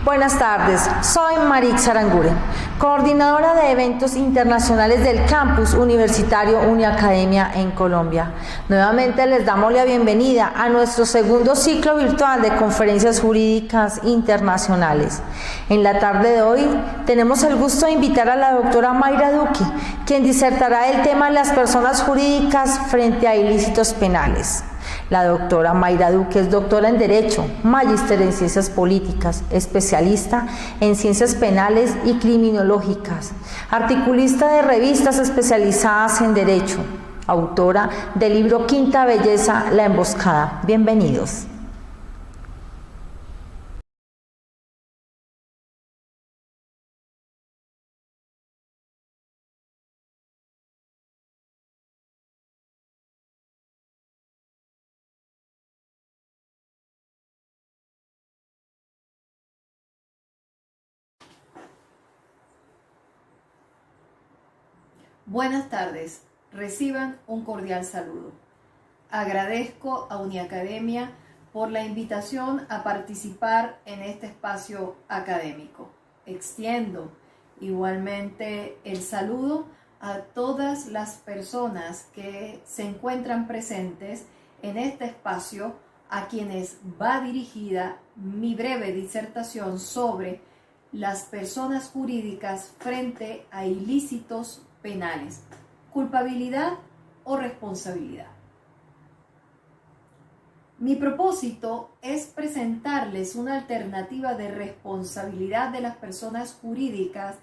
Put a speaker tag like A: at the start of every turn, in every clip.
A: Buenas tardes, soy Marix Aranguren, coordinadora de eventos internacionales del Campus Universitario Uniacademia en Colombia. Nuevamente les damos la bienvenida a nuestro segundo ciclo virtual de conferencias jurídicas internacionales. En la tarde de hoy tenemos el gusto de invitar a la doctora Mayra Duque, quien disertará el tema de las personas jurídicas frente a ilícitos penales. La doctora Mayra Duque es doctora en Derecho, magíster en Ciencias Políticas, especialista en Ciencias Penales y Criminológicas, articulista de revistas especializadas en Derecho, autora del libro Quinta Belleza, La Emboscada. Bienvenidos.
B: Buenas tardes, reciban un cordial saludo. Agradezco a Uniacademia por la invitación a participar en este espacio académico. Extiendo igualmente el saludo a todas las personas que se encuentran presentes en este espacio, a quienes va dirigida mi breve disertación sobre las personas jurídicas frente a ilícitos penales, culpabilidad o responsabilidad. Mi propósito es presentarles una alternativa de responsabilidad de las personas jurídicas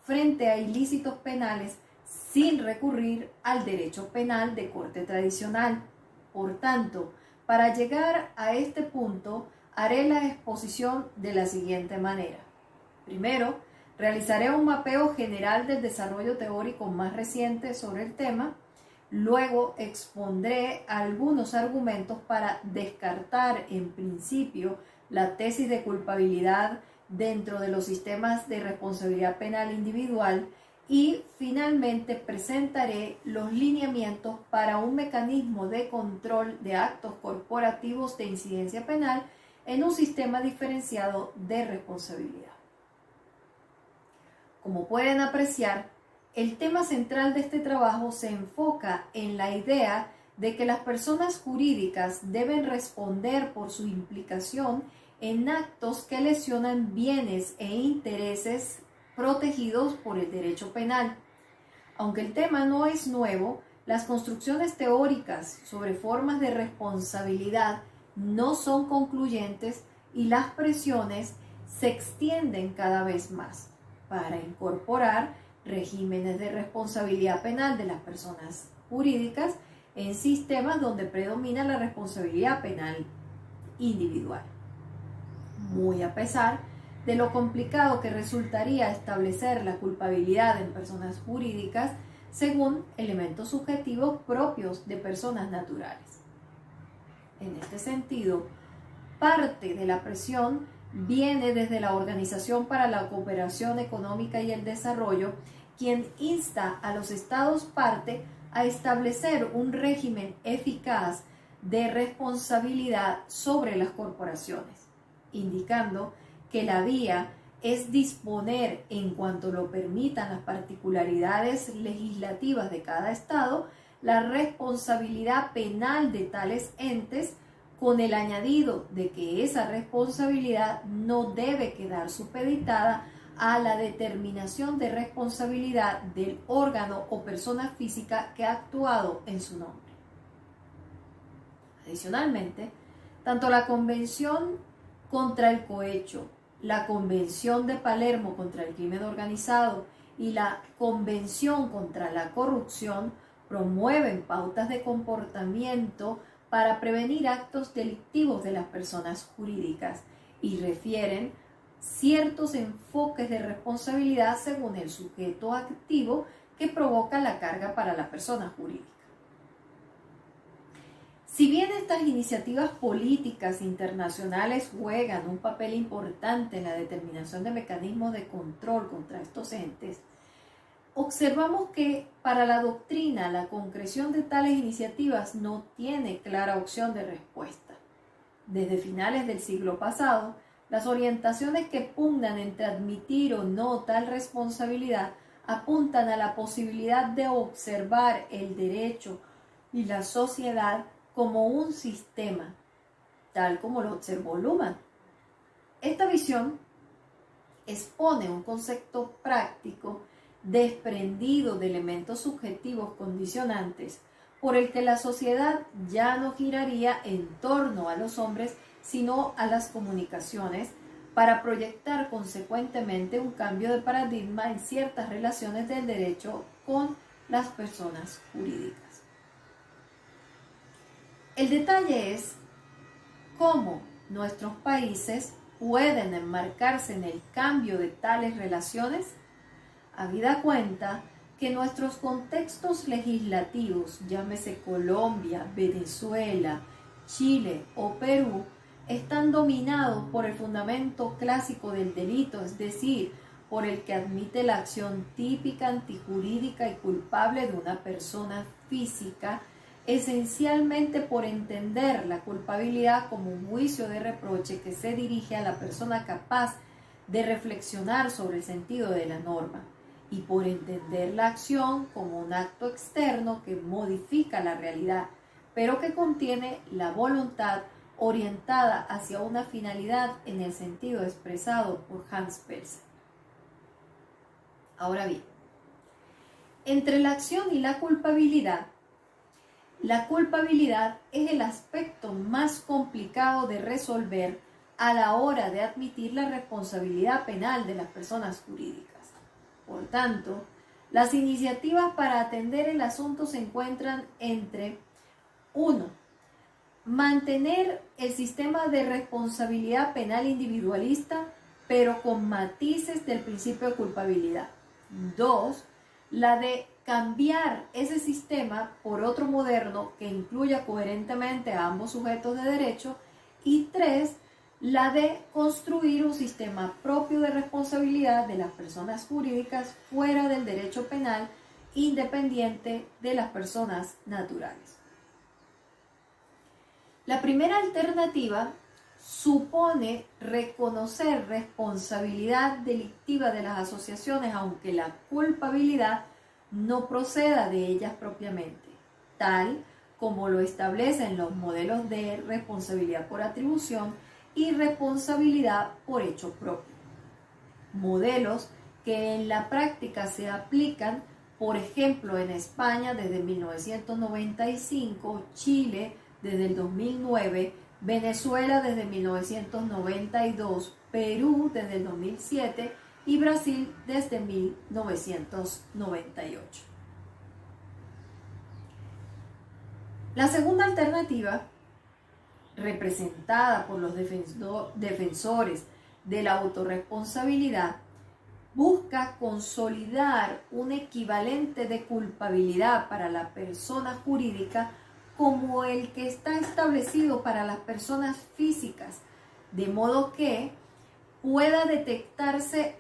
B: frente a ilícitos penales sin recurrir al derecho penal de corte tradicional. Por tanto, para llegar a este punto, haré la exposición de la siguiente manera. Primero, realizaré un mapeo general del desarrollo teórico más reciente sobre el tema. Luego expondré algunos argumentos para descartar en principio la tesis de culpabilidad dentro de los sistemas de responsabilidad penal individual y finalmente presentaré los lineamientos para un mecanismo de control de actos corporativos de incidencia penal en un sistema diferenciado de responsabilidad. Como pueden apreciar, el tema central de este trabajo se enfoca en la idea de que las personas jurídicas deben responder por su implicación en actos que lesionan bienes e intereses protegidos por el derecho penal. Aunque el tema no es nuevo, las construcciones teóricas sobre formas de responsabilidad no son concluyentes y las presiones se extienden cada vez más para incorporar regímenes de responsabilidad penal de las personas jurídicas en sistemas donde predomina la responsabilidad penal individual. Muy a pesar de lo complicado que resultaría establecer la culpabilidad en personas jurídicas según elementos subjetivos propios de personas naturales. En este sentido, parte de la presión viene desde la Organización para la Cooperación Económica y el Desarrollo, quien insta a los Estados parte a establecer un régimen eficaz de responsabilidad sobre las corporaciones, indicando que la vía es disponer, en cuanto lo permitan las particularidades legislativas de cada Estado, la responsabilidad penal de tales entes, con el añadido de que esa responsabilidad no debe quedar supeditada a la determinación de responsabilidad del órgano o persona física que ha actuado en su nombre. Adicionalmente, tanto la Convención contra el Cohecho, la Convención de Palermo contra el Crimen Organizado y la Convención contra la Corrupción promueven pautas de comportamiento para prevenir actos delictivos de las personas jurídicas y refieren ciertos enfoques de responsabilidad según el sujeto activo que provoca la carga para la persona jurídica. Si bien estas iniciativas políticas internacionales juegan un papel importante en la determinación de mecanismos de control contra estos entes, observamos que para la doctrina la concreción de tales iniciativas no tiene clara opción de respuesta. Desde finales del siglo pasado, Las orientaciones que pugnan entre admitir o no tal responsabilidad apuntan a la posibilidad de observar el derecho y la sociedad como un sistema, tal como lo observó Luhmann. Esta visión expone un concepto práctico desprendido de elementos subjetivos condicionantes por el que la sociedad ya no giraría en torno a los hombres, sino a las comunicaciones, para proyectar consecuentemente un cambio de paradigma en ciertas relaciones del derecho con las personas jurídicas. El detalle es cómo nuestros países pueden enmarcarse en el cambio de tales relaciones, habida cuenta que nuestros contextos legislativos, llámese Colombia, Venezuela, Chile o Perú, están dominados por el fundamento clásico del delito, es decir, por el que admite la acción típica, antijurídica y culpable de una persona física, esencialmente por entender la culpabilidad como un juicio de reproche que se dirige a la persona capaz de reflexionar sobre el sentido de la norma, y por entender la acción como un acto externo que modifica la realidad, pero que contiene la voluntad orientada hacia una finalidad en el sentido expresado por Hans Kelsen. Ahora bien, entre la acción y la culpabilidad es el aspecto más complicado de resolver a la hora de admitir la responsabilidad penal de las personas jurídicas. Por tanto, las iniciativas para atender el asunto se encuentran entre 1. Mantener el sistema de responsabilidad penal individualista, pero con matices del principio de culpabilidad. 2. La de cambiar ese sistema por otro moderno que incluya coherentemente a ambos sujetos de derecho. Y 3. La de construir un sistema propio de responsabilidad de las personas jurídicas fuera del derecho penal, independiente de las personas naturales. La primera alternativa supone reconocer responsabilidad delictiva de las asociaciones, aunque la culpabilidad no proceda de ellas propiamente, tal como lo establecen los modelos de responsabilidad por atribución y responsabilidad por hecho propio. Modelos que en la práctica se aplican, por ejemplo, en España desde 1995, Chile desde el 2009, Venezuela desde 1992, Perú desde el 2007 y Brasil desde 1998. La segunda alternativa, representada por los defensores de la autorresponsabilidad, busca consolidar un equivalente de culpabilidad para la persona jurídica como el que está establecido para las personas físicas, de modo que pueda detectarse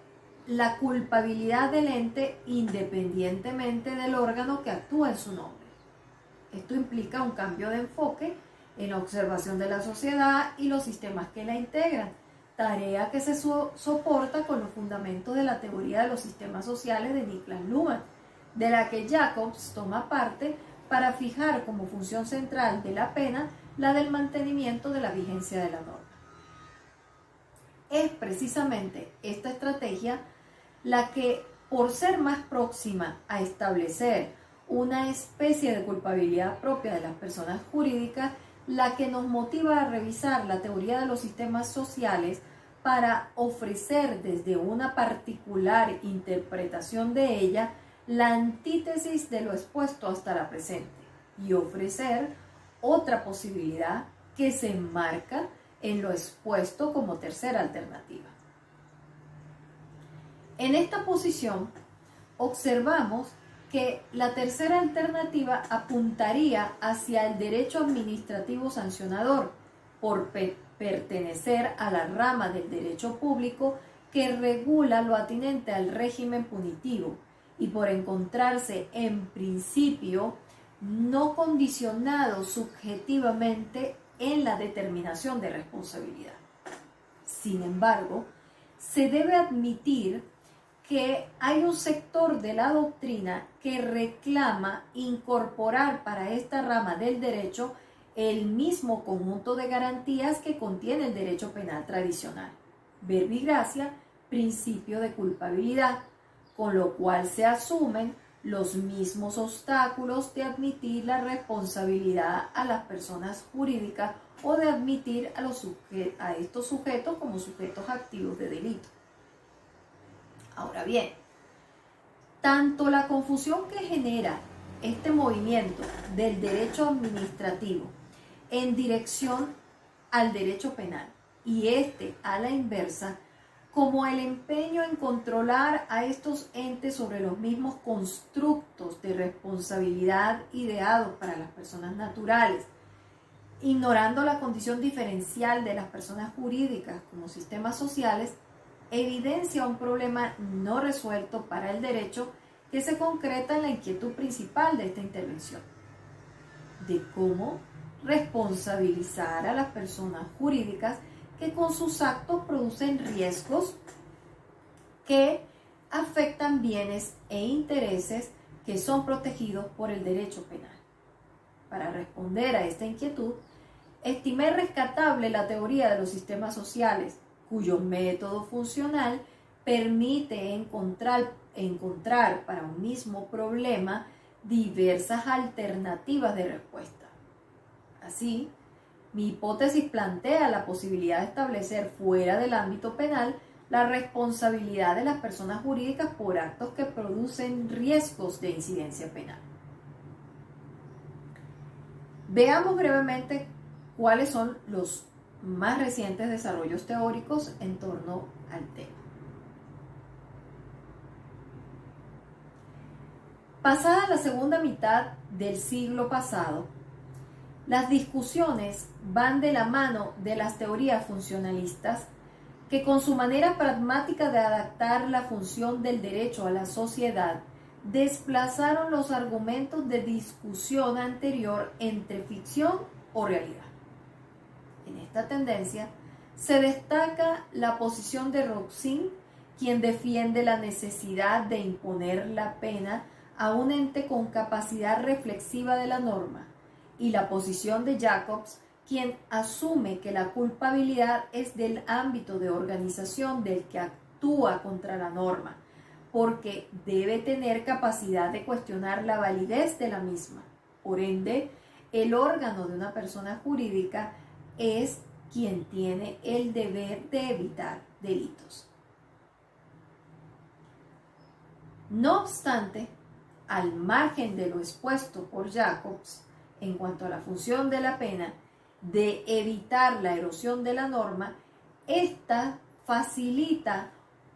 B: la culpabilidad del ente independientemente del órgano que actúa en su nombre. Esto implica un cambio de enfoque en la observación de la sociedad y los sistemas que la integran, tarea que se soporta con los fundamentos de la teoría de los sistemas sociales de Niklas Luhmann, de la que Jacobs toma parte para fijar como función central de la pena la del mantenimiento de la vigencia de la norma. Es precisamente esta estrategia la que, por ser más próxima a establecer una especie de culpabilidad propia de las personas jurídicas, la que nos motiva a revisar la teoría de los sistemas sociales para ofrecer desde una particular interpretación de ella la antítesis de lo expuesto hasta la presente y ofrecer otra posibilidad que se enmarca en lo expuesto como tercera alternativa. En esta posición observamos que la tercera alternativa apuntaría hacia el derecho administrativo sancionador por pertenecer a la rama del derecho público que regula lo atinente al régimen punitivo y por encontrarse en principio no condicionado subjetivamente en la determinación de responsabilidad. Sin embargo, se debe admitir que hay un sector de la doctrina que reclama incorporar para esta rama del derecho el mismo conjunto de garantías que contiene el derecho penal tradicional, verbi gracia, principio de culpabilidad, con lo cual se asumen los mismos obstáculos de admitir la responsabilidad a las personas jurídicas o de admitir a estos sujetos como sujetos activos de delito. Ahora bien, tanto la confusión que genera este movimiento del derecho administrativo en dirección al derecho penal y a la inversa, como el empeño en controlar a estos entes sobre los mismos constructos de responsabilidad ideados para las personas naturales, ignorando la condición diferencial de las personas jurídicas como sistemas sociales, evidencia un problema no resuelto para el derecho que se concreta en la inquietud principal de esta intervención, de cómo responsabilizar a las personas jurídicas que con sus actos producen riesgos que afectan bienes e intereses que son protegidos por el derecho penal. Para responder a esta inquietud, estimé rescatable la teoría de los sistemas sociales, cuyo método funcional permite encontrar para un mismo problema diversas alternativas de respuesta. Así, mi hipótesis plantea la posibilidad de establecer fuera del ámbito penal la responsabilidad de las personas jurídicas por actos que producen riesgos de incidencia penal. Veamos brevemente cuáles son los más recientes desarrollos teóricos en torno al tema. Pasada la segunda mitad del siglo pasado, las discusiones van de la mano de las teorías funcionalistas que con su manera pragmática de adaptar la función del derecho a la sociedad desplazaron los argumentos de discusión anterior entre ficción o realidad. En esta tendencia se destaca la posición de Roxin, quien defiende la necesidad de imponer la pena a un ente con capacidad reflexiva de la norma, y la posición de Jacobs, quien asume que la culpabilidad es del ámbito de organización del que actúa contra la norma, porque debe tener capacidad de cuestionar la validez de la misma. Por ende, el órgano de una persona jurídica es quien tiene el deber de evitar delitos. No obstante, al margen de lo expuesto por Jacobs, en cuanto a la función de la pena de evitar la erosión de la norma, esta facilita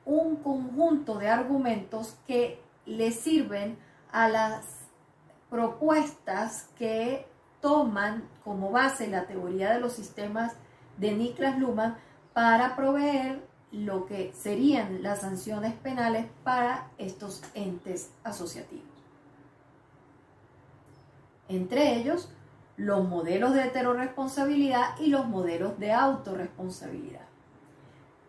B: un conjunto de argumentos que le sirven a las propuestas que toman como base la teoría de los sistemas de Niklas Luhmann para proveer lo que serían las sanciones penales para estos entes asociativos. Entre ellos, los modelos de heterorresponsabilidad y los modelos de autorresponsabilidad.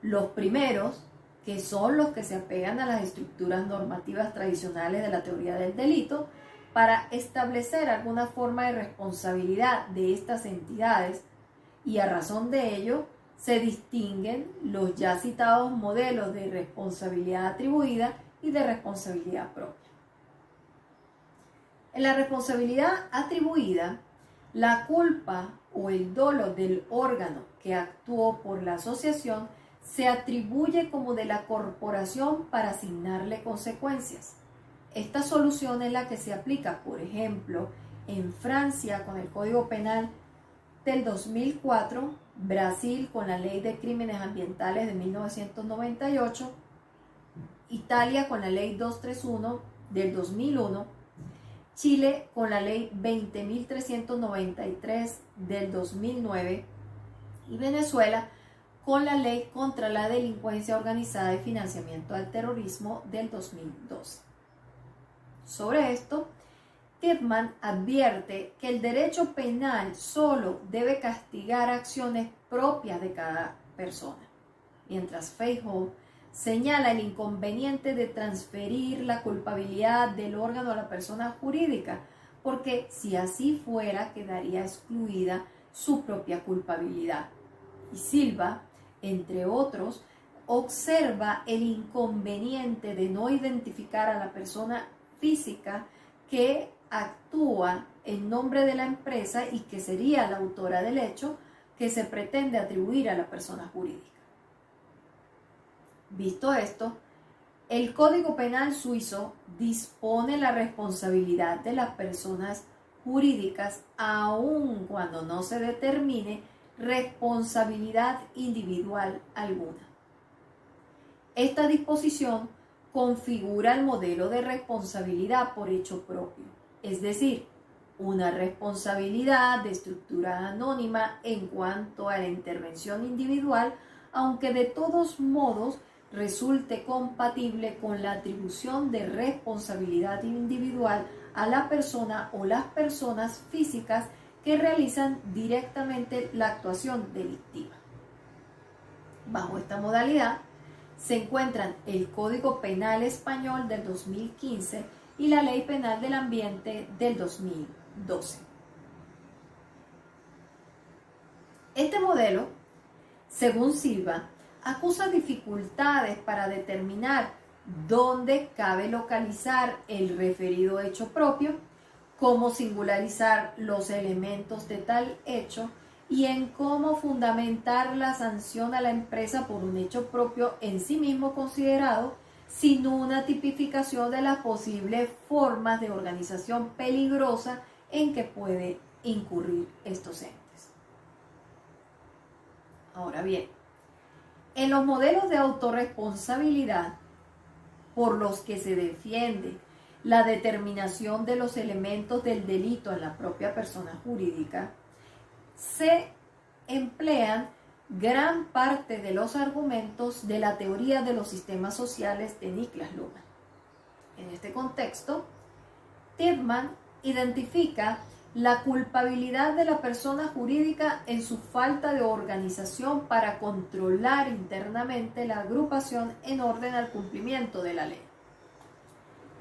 B: Los primeros, que son los que se apegan a las estructuras normativas tradicionales de la teoría del delito, para establecer alguna forma de responsabilidad de estas entidades, y a razón de ello se distinguen los ya citados modelos de responsabilidad atribuida y de responsabilidad propia. En la responsabilidad atribuida, la culpa o el dolo del órgano que actuó por la asociación se atribuye como de la corporación para asignarle consecuencias. Esta solución es la que se aplica, por ejemplo, en Francia con el Código Penal del 2004, Brasil con la Ley de Crímenes Ambientales de 1998, Italia con la Ley 231 del 2001, Chile con la Ley 20.393 del 2009 y Venezuela con la Ley contra la Delincuencia Organizada y Financiamiento al Terrorismo del 2012. Sobre esto, Tiedemann advierte que el derecho penal solo debe castigar acciones propias de cada persona. mientras Feijóo señala el inconveniente de transferir la culpabilidad del órgano a la persona jurídica, porque si así fuera quedaría excluida su propia culpabilidad. Y Silva, entre otros, observa el inconveniente de no identificar a la persona física que actúa en nombre de la empresa y que sería la autora del hecho que se pretende atribuir a la persona jurídica. Visto esto, el Código Penal suizo dispone la responsabilidad de las personas jurídicas aun cuando no se determine responsabilidad individual alguna. Esta disposición configura el modelo de responsabilidad por hecho propio, es decir, una responsabilidad de estructura anónima en cuanto a la intervención individual, aunque de todos modos resulte compatible con la atribución de responsabilidad individual a la persona o las personas físicas que realizan directamente la actuación delictiva. Bajo esta modalidad se encuentran el Código Penal Español del 2015 y la Ley Penal del Ambiente del 2012. Este modelo, según Silva, acusa dificultades para determinar dónde cabe localizar el referido hecho propio, cómo singularizar los elementos de tal hecho y en cómo fundamentar la sanción a la empresa por un hecho propio en sí mismo considerado, sin una tipificación de las posibles formas de organización peligrosa en que puede incurrir estos entes. Ahora bien, en los modelos de autorresponsabilidad por los que se defiende la determinación de los elementos del delito en la propia persona jurídica, se emplean gran parte de los argumentos de la teoría de los sistemas sociales de Niklas Luhmann. En este contexto, Tiedemann identifica la culpabilidad de la persona jurídica en su falta de organización para controlar internamente la agrupación en orden al cumplimiento de la ley.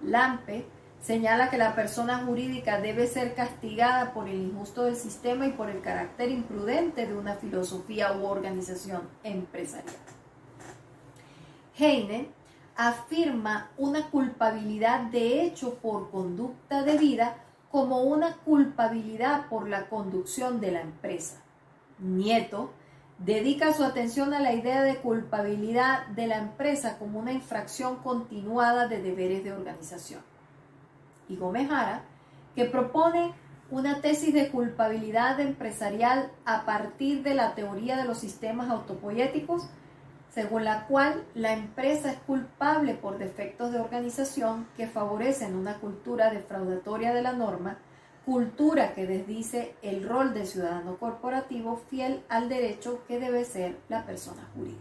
B: Lampe señala que la persona jurídica debe ser castigada por el injusto del sistema y por el carácter imprudente de una filosofía u organización empresarial. Heine afirma una culpabilidad de hecho por conducta debida como una culpabilidad por la conducción de la empresa. Nieto dedica su atención a la idea de culpabilidad de la empresa como una infracción continuada de deberes de organización. Y Gómez Jara, que propone una tesis de culpabilidad empresarial a partir de la teoría de los sistemas autopoéticos, según la cual la empresa es culpable por defectos de organización que favorecen una cultura defraudatoria de la norma, cultura que desdice el rol del ciudadano corporativo fiel al derecho que debe ser la persona jurídica.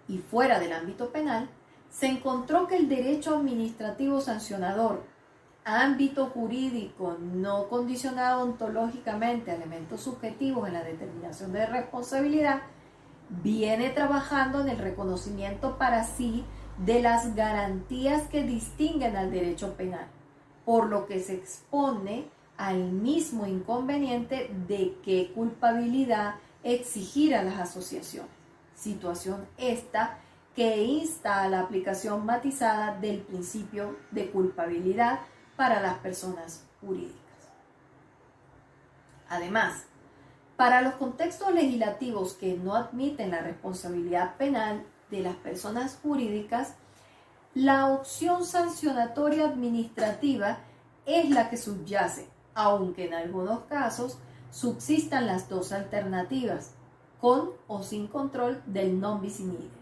B: Y fuera del ámbito penal, se encontró que el derecho administrativo sancionador, ámbito jurídico no condicionado ontológicamente a elementos subjetivos en la determinación de responsabilidad, viene trabajando en el reconocimiento para sí de las garantías que distinguen al derecho penal, por lo que se expone al mismo inconveniente de qué culpabilidad exigir a las asociaciones, situación esta que insta a la aplicación matizada del principio de culpabilidad para las personas jurídicas. Además, para los contextos legislativos que no admiten la responsabilidad penal de las personas jurídicas, la opción sancionatoria administrativa es la que subyace, aunque en algunos casos subsistan las dos alternativas, con o sin control del non bis in idem.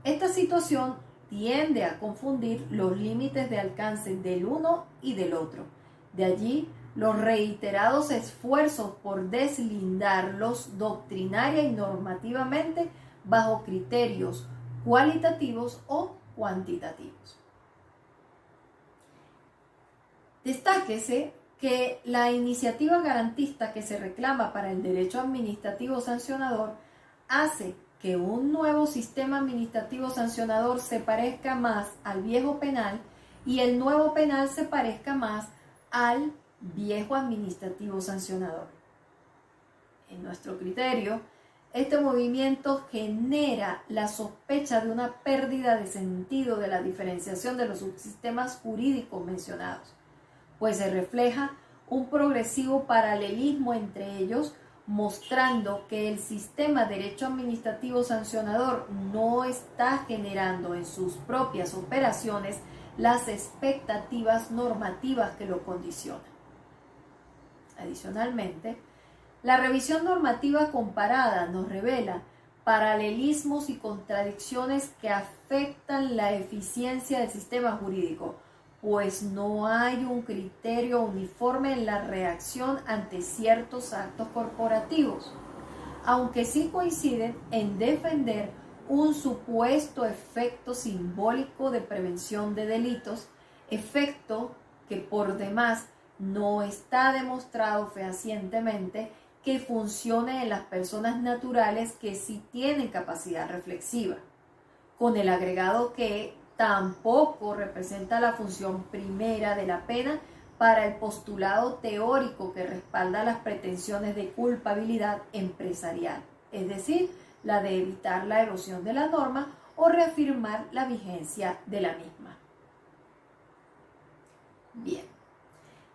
B: Esta situación tiende a confundir los límites de alcance del uno y del otro. De allí los reiterados esfuerzos por deslindarlos doctrinaria y normativamente bajo criterios cualitativos o cuantitativos. Destáquese que la iniciativa garantista que se reclama para el derecho administrativo sancionador hace que un nuevo sistema administrativo sancionador se parezca más al viejo penal y el nuevo penal se parezca más al viejo administrativo sancionador. En nuestro criterio, este movimiento genera la sospecha de una pérdida de sentido de la diferenciación de los subsistemas jurídicos mencionados, pues se refleja un progresivo paralelismo entre ellos, mostrando que el sistema de derecho administrativo sancionador no está generando en sus propias operaciones las expectativas normativas que lo condicionan. Adicionalmente, la revisión normativa comparada nos revela paralelismos y contradicciones que afectan la eficiencia del sistema jurídico, pues no hay un criterio uniforme en la reacción ante ciertos actos corporativos, aunque sí coinciden en defender un supuesto efecto simbólico de prevención de delitos, efecto que por demás no está demostrado fehacientemente que funcione en las personas naturales que sí tienen capacidad reflexiva, con el agregado que tampoco representa la función primera de la pena para el postulado teórico que respalda las pretensiones de culpabilidad empresarial, es decir, la de evitar la erosión de la norma o reafirmar la vigencia de la misma. Bien,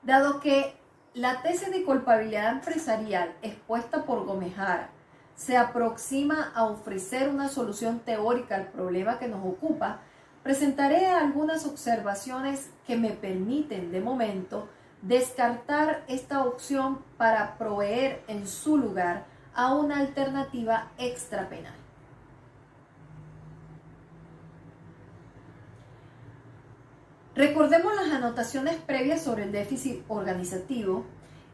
B: dado que la tesis de culpabilidad empresarial expuesta por Gómez Jara se aproxima a ofrecer una solución teórica al problema que nos ocupa, presentaré algunas observaciones que me permiten de momento descartar esta opción para proveer en su lugar a una alternativa extrapenal. Recordemos las anotaciones previas sobre el déficit organizativo,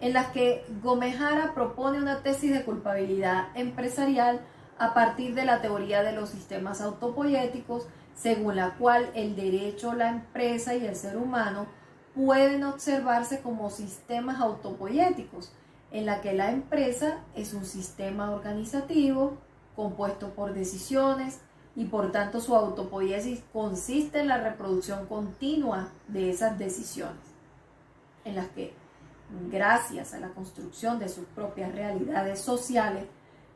B: en las que Gómez Jara propone una tesis de culpabilidad empresarial a partir de la teoría de los sistemas autopoéticos, según la cual el derecho, la empresa y el ser humano pueden observarse como sistemas autopoéticos, en la que la empresa es un sistema organizativo compuesto por decisiones, y por tanto su autopoiesis consiste en la reproducción continua de esas decisiones, en las que, gracias a la construcción de sus propias realidades sociales,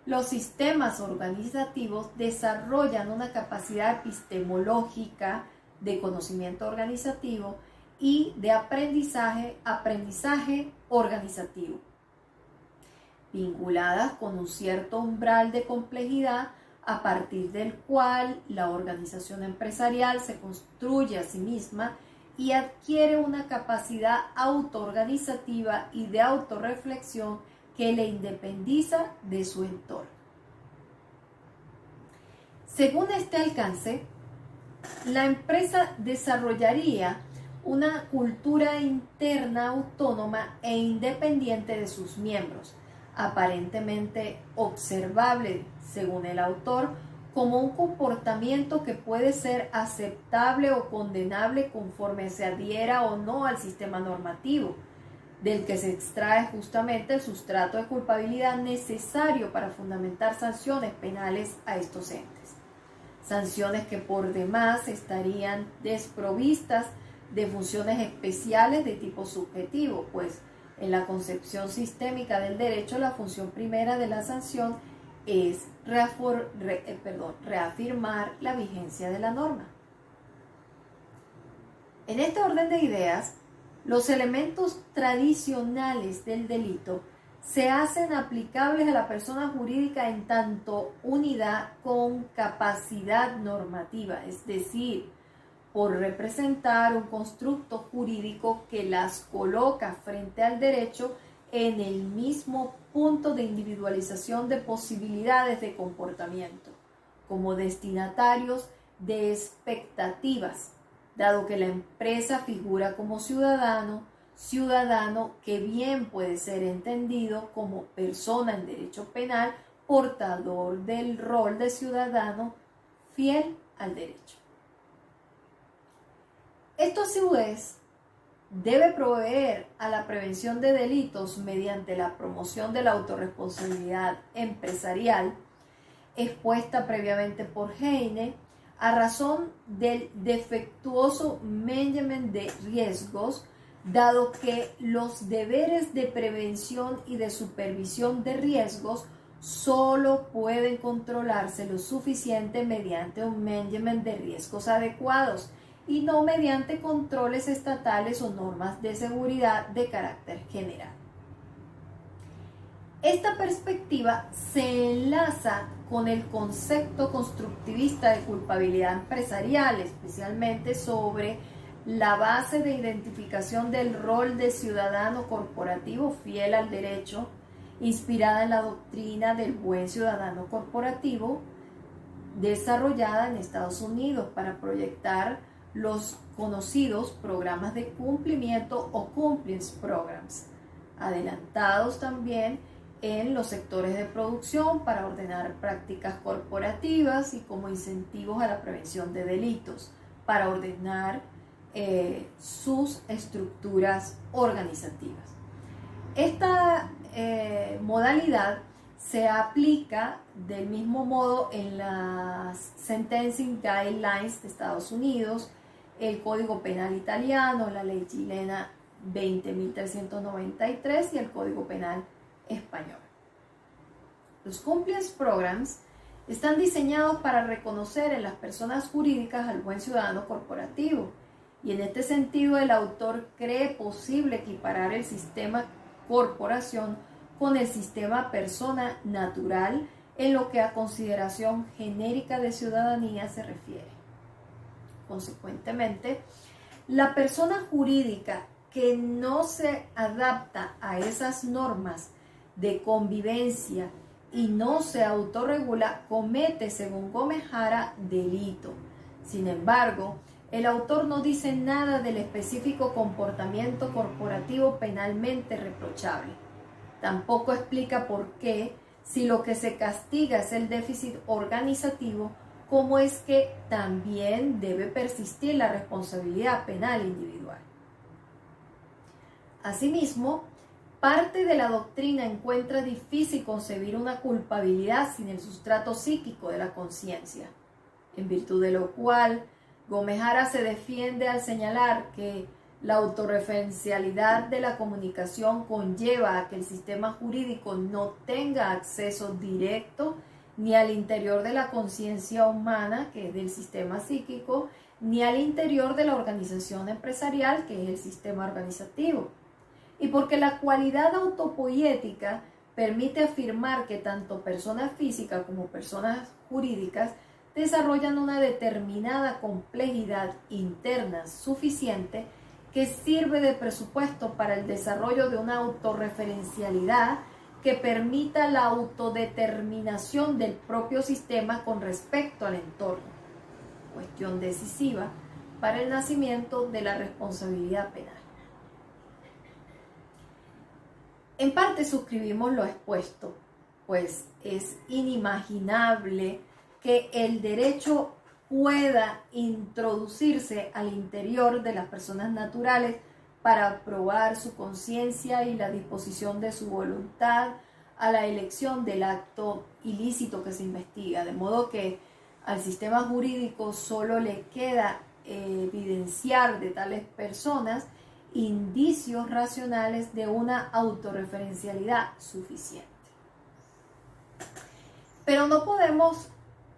B: los sistemas organizativos desarrollan una capacidad epistemológica de conocimiento organizativo y de aprendizaje organizativo, vinculadas con un cierto umbral de complejidad a partir del cual la organización empresarial se construye a sí misma y adquiere una capacidad autoorganizativa y de autorreflexión que le independiza de su entorno. Según este alcance, la empresa desarrollaría una cultura interna autónoma e independiente de sus miembros, aparentemente observable, según el autor, como un comportamiento que puede ser aceptable o condenable conforme se adhiera o no al sistema normativo, del que se extrae justamente el sustrato de culpabilidad necesario para fundamentar sanciones penales a estos entes. Sanciones que por demás estarían desprovistas de funciones especiales de tipo subjetivo, pues en la concepción sistémica del derecho, la función primera de la sanción es reafirmar la vigencia de la norma. En este orden de ideas, los elementos tradicionales del delito se hacen aplicables a la persona jurídica en tanto unidad con capacidad normativa, es decir, por representar un constructo jurídico que las coloca frente al derecho en el mismo punto de individualización de posibilidades de comportamiento, como destinatarios de expectativas, dado que la empresa figura como ciudadano que bien puede ser entendido como persona en derecho penal, portador del rol de ciudadano fiel al derecho. Esto a su vez debe proveer a la prevención de delitos mediante la promoción de la autorresponsabilidad empresarial expuesta previamente por Heine, a razón del defectuoso management de riesgos, dado que los deberes de prevención y de supervisión de riesgos solo pueden controlarse lo suficiente mediante un management de riesgos adecuados y no mediante controles estatales o normas de seguridad de carácter general. Esta perspectiva se enlaza con el concepto constructivista de culpabilidad empresarial, especialmente sobre la base de identificación del rol de ciudadano corporativo fiel al derecho, inspirada en la doctrina del buen ciudadano corporativo, desarrollada en Estados Unidos para proyectar los conocidos programas de cumplimiento o compliance programs, adelantados también en los sectores de producción para ordenar prácticas corporativas y como incentivos a la prevención de delitos, para ordenar sus estructuras organizativas. Esta modalidad se aplica del mismo modo en las Sentencing Guidelines de Estados Unidos, el Código Penal italiano, la ley chilena 20.393 y el Código Penal español. Los compliance programs están diseñados para reconocer en las personas jurídicas al buen ciudadano corporativo, y en este sentido el autor cree posible equiparar el sistema corporación con el sistema persona natural en lo que a consideración genérica de ciudadanía se refiere. Consecuentemente, la persona jurídica que no se adapta a esas normas de convivencia y no se autorregula comete, según Gómez Jara, delito. Sin embargo, el autor no dice nada del específico comportamiento corporativo penalmente reprochable. Tampoco explica por qué, si lo que se castiga es el déficit organizativo, cómo es que también debe persistir la responsabilidad penal individual. Asimismo, parte de la doctrina encuentra difícil concebir una culpabilidad sin el sustrato psíquico de la conciencia, en virtud de lo cual Gómez Jara se defiende al señalar que la autorreferencialidad de la comunicación conlleva a que el sistema jurídico no tenga acceso directo ni al interior de la conciencia humana, que es del sistema psíquico, ni al interior de la organización empresarial, que es el sistema organizativo. Y porque la cualidad autopoética permite afirmar que tanto personas físicas como personas jurídicas desarrollan una determinada complejidad interna suficiente que sirve de presupuesto para el desarrollo de una autorreferencialidad que permita la autodeterminación del propio sistema con respecto al entorno, cuestión decisiva para el nacimiento de la responsabilidad penal. En parte suscribimos lo expuesto, pues es inimaginable que el derecho pueda introducirse al interior de las personas naturales para probar su conciencia y la disposición de su voluntad a la elección del acto ilícito que se investiga, de modo que al sistema jurídico solo le queda evidenciar de tales personas indicios racionales de una autorreferencialidad suficiente. Pero no podemos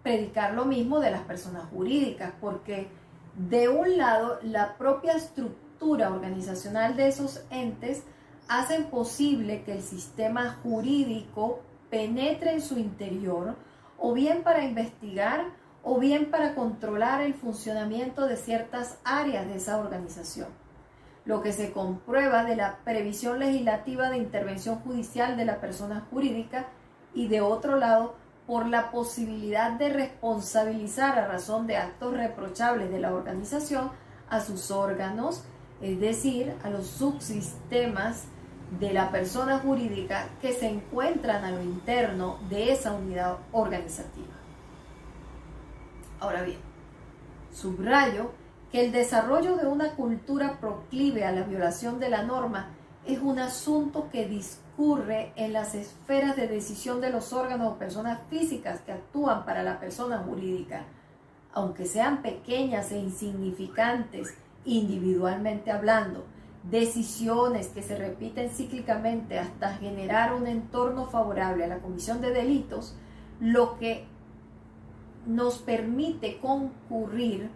B: predicar lo mismo de las personas jurídicas, porque de un lado la propia estructura organizacional de esos entes hacen posible que el sistema jurídico penetre en su interior, o bien para investigar o bien para controlar el funcionamiento de ciertas áreas de esa organización, lo que se comprueba de la previsión legislativa de intervención judicial de la persona jurídica, y de otro lado por la posibilidad de responsabilizar a razón de actos reprochables de la organización a sus órganos, es decir, a los subsistemas de la persona jurídica que se encuentran a lo interno de esa unidad organizativa. Ahora bien, subrayo que el desarrollo de una cultura proclive a la violación de la norma es un asunto que discurre en las esferas de decisión de los órganos o personas físicas que actúan para la persona jurídica, aunque sean pequeñas e insignificantes individualmente hablando, decisiones que se repiten cíclicamente hasta generar un entorno favorable a la comisión de delitos, lo que nos permite concurrir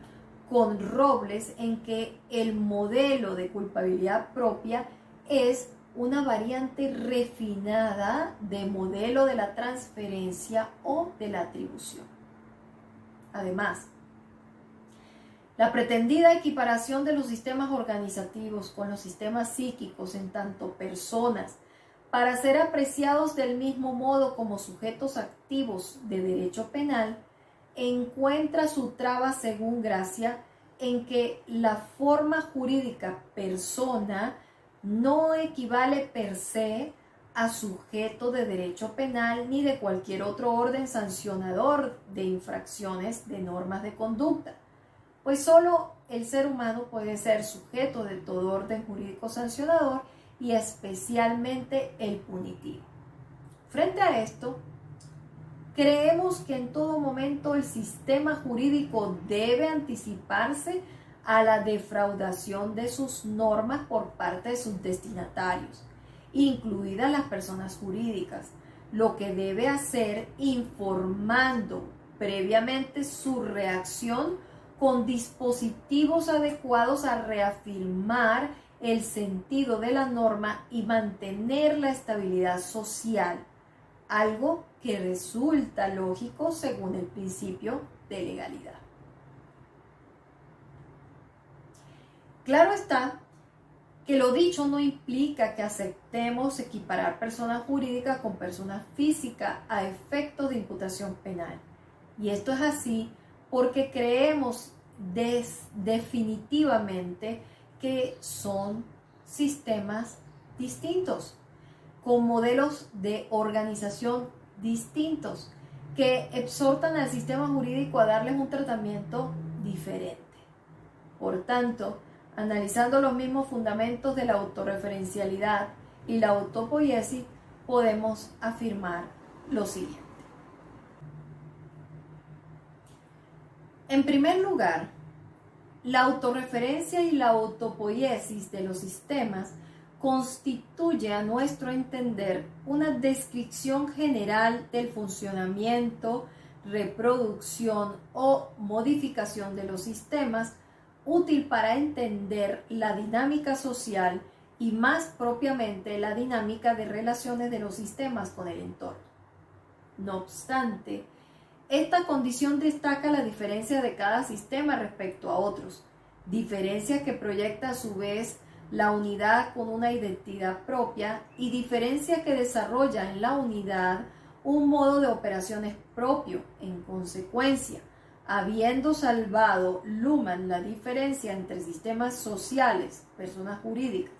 B: con Robles en que el modelo de culpabilidad propia es una variante refinada de modelo de la transferencia o de la atribución. Además, la pretendida equiparación de los sistemas organizativos con los sistemas psíquicos en tanto personas para ser apreciados del mismo modo como sujetos activos de derecho penal encuentra su traba, según Gracia, en que la forma jurídica persona no equivale per se a sujeto de derecho penal ni de cualquier otro orden sancionador de infracciones de normas de conducta, pues solo el ser humano puede ser sujeto de todo orden jurídico sancionador y especialmente el punitivo. Frente a esto, creemos que en todo momento el sistema jurídico debe anticiparse a la defraudación de sus normas por parte de sus destinatarios, incluidas las personas jurídicas, lo que debe hacer informando previamente su reacción con dispositivos adecuados a reafirmar el sentido de la norma y mantener la estabilidad social, algo que resulta lógico según el principio de legalidad. Claro está que lo dicho no implica que aceptemos equiparar personas jurídicas con personas físicas a efectos de imputación penal. Y esto es así porque creemos definitivamente que son sistemas distintos, con modelos de organización distintos, que exhortan al sistema jurídico a darles un tratamiento diferente. Por tanto, analizando los mismos fundamentos de la autorreferencialidad y la autopoiesis, podemos afirmar lo siguiente. En primer lugar, la autorreferencia y la autopoiesis de los sistemas constituye, a nuestro entender, una descripción general del funcionamiento, reproducción o modificación de los sistemas, útil para entender la dinámica social y más propiamente la dinámica de relaciones de los sistemas con el entorno. No obstante, esta condición destaca la diferencia de cada sistema respecto a otros, diferencia que proyecta a su vez la unidad con una identidad propia y diferencia que desarrolla en la unidad un modo de operaciones propio. En consecuencia, habiendo salvado Luhmann la diferencia entre sistemas sociales, personas jurídicas,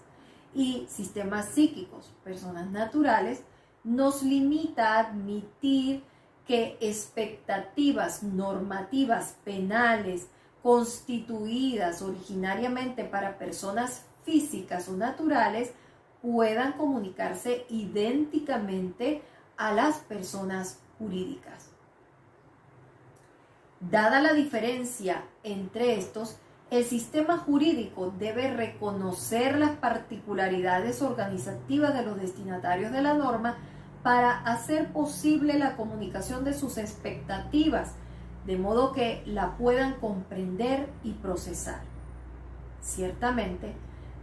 B: y sistemas psíquicos, personas naturales, nos limita a admitir que expectativas normativas penales constituidas originariamente para personas físicas o naturales puedan comunicarse idénticamente a las personas jurídicas. Dada la diferencia entre estos, el sistema jurídico debe reconocer las particularidades organizativas de los destinatarios de la norma para hacer posible la comunicación de sus expectativas, de modo que la puedan comprender y procesar. Ciertamente,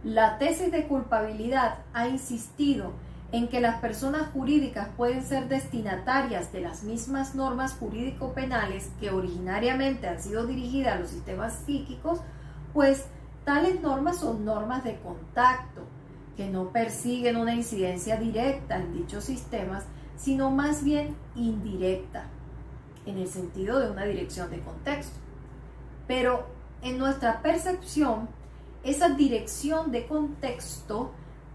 B: la tesis de culpabilidad ha insistido en que las personas jurídicas pueden ser destinatarias de las mismas normas jurídico-penales que originariamente han sido dirigidas a los sistemas psíquicos, pues tales normas son normas de contacto, que no persiguen una incidencia directa en dichos sistemas, sino más bien indirecta, en el sentido de una dirección de contexto. Pero en nuestra percepción, esa dirección de contexto,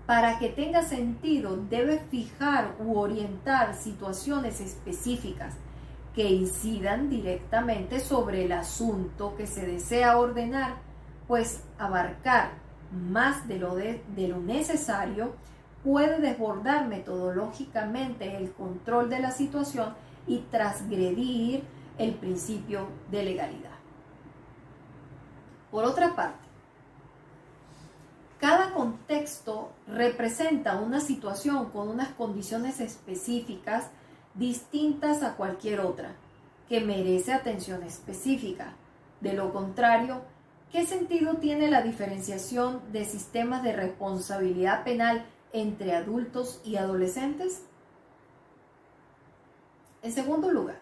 B: para que tenga sentido, debe fijar u orientar situaciones específicas que incidan directamente sobre el asunto que se desea ordenar, pues abarcar más de lo necesario, puede desbordar metodológicamente el control de la situación y transgredir el principio de legalidad. Por otra parte, cada contexto representa una situación con unas condiciones específicas distintas a cualquier otra, que merece atención específica. De lo contrario, ¿qué sentido tiene la diferenciación de sistemas de responsabilidad penal entre adultos y adolescentes? En segundo lugar,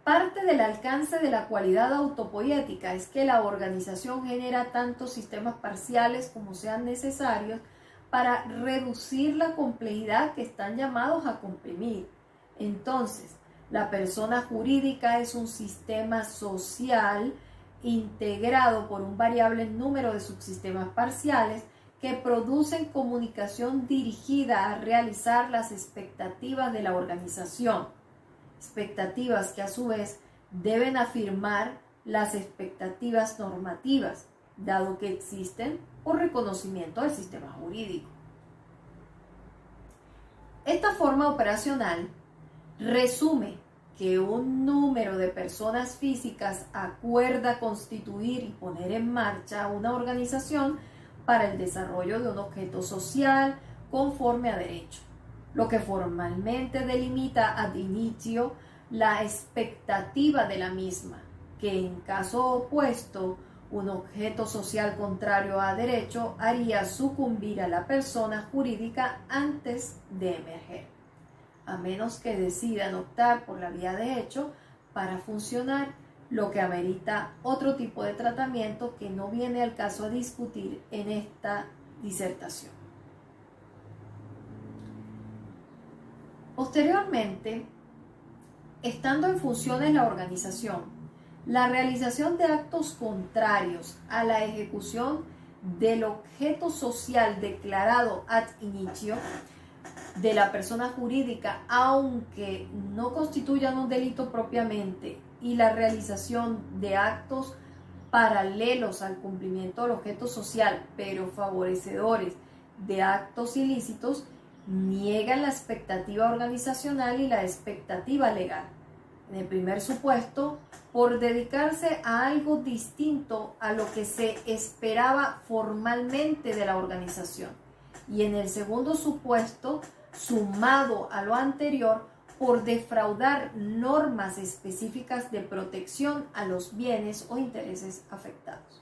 B: parte del alcance de la cualidad autopoética es que la organización genera tantos sistemas parciales como sean necesarios para reducir la complejidad que están llamados a comprimir. Entonces, la persona jurídica es un sistema social integrado por un variable número de subsistemas parciales que producen comunicación dirigida a realizar las expectativas de la organización. Expectativas que a su vez deben afirmar las expectativas normativas, dado que existen por reconocimiento del sistema jurídico. Esta forma operacional resume que un número de personas físicas acuerda constituir y poner en marcha una organización para el desarrollo de un objeto social conforme a derecho, lo que formalmente delimita ad inicio la expectativa de la misma, que en caso opuesto, un objeto social contrario a derecho haría sucumbir a la persona jurídica antes de emerger, a menos que decidan optar por la vía de hecho para funcionar, lo que amerita otro tipo de tratamiento que no viene al caso a discutir en esta disertación. Posteriormente, estando en funciones la organización, la realización de actos contrarios a la ejecución del objeto social declarado ad initio de la persona jurídica, aunque no constituyan un delito propiamente, y la realización de actos paralelos al cumplimiento del objeto social, pero favorecedores de actos ilícitos, niegan la expectativa organizacional y la expectativa legal. En el primer supuesto, por dedicarse a algo distinto a lo que se esperaba formalmente de la organización. Y en el segundo supuesto, sumado a lo anterior, por defraudar normas específicas de protección a los bienes o intereses afectados.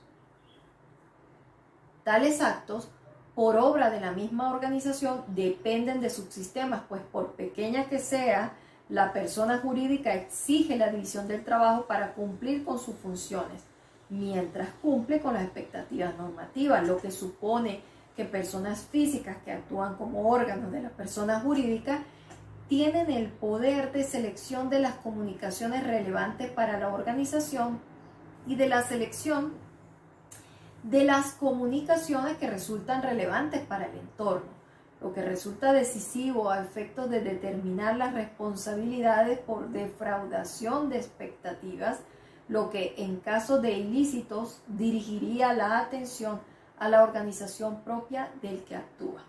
B: Tales actos, por obra de la misma organización, dependen de subsistemas, pues por pequeña que sea, la persona jurídica exige la división del trabajo para cumplir con sus funciones, mientras cumple con las expectativas normativas, lo que supone que personas físicas que actúan como órganos de la persona jurídica tienen el poder de selección de las comunicaciones relevantes para la organización y de la selección de las comunicaciones que resultan relevantes para el entorno, lo que resulta decisivo a efectos de determinar las responsabilidades por defraudación de expectativas, lo que en caso de ilícitos dirigiría la atención a la organización propia del que actúa.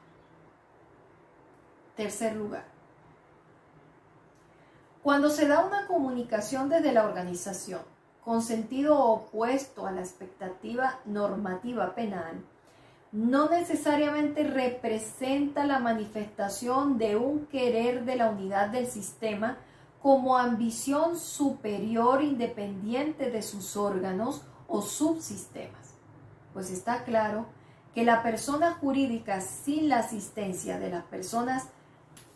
B: Tercer lugar. Cuando se da una comunicación desde la organización con sentido opuesto a la expectativa normativa penal, no necesariamente representa la manifestación de un querer de la unidad del sistema como ambición superior independiente de sus órganos o subsistemas, pues está claro que la persona jurídica sin la asistencia de las personas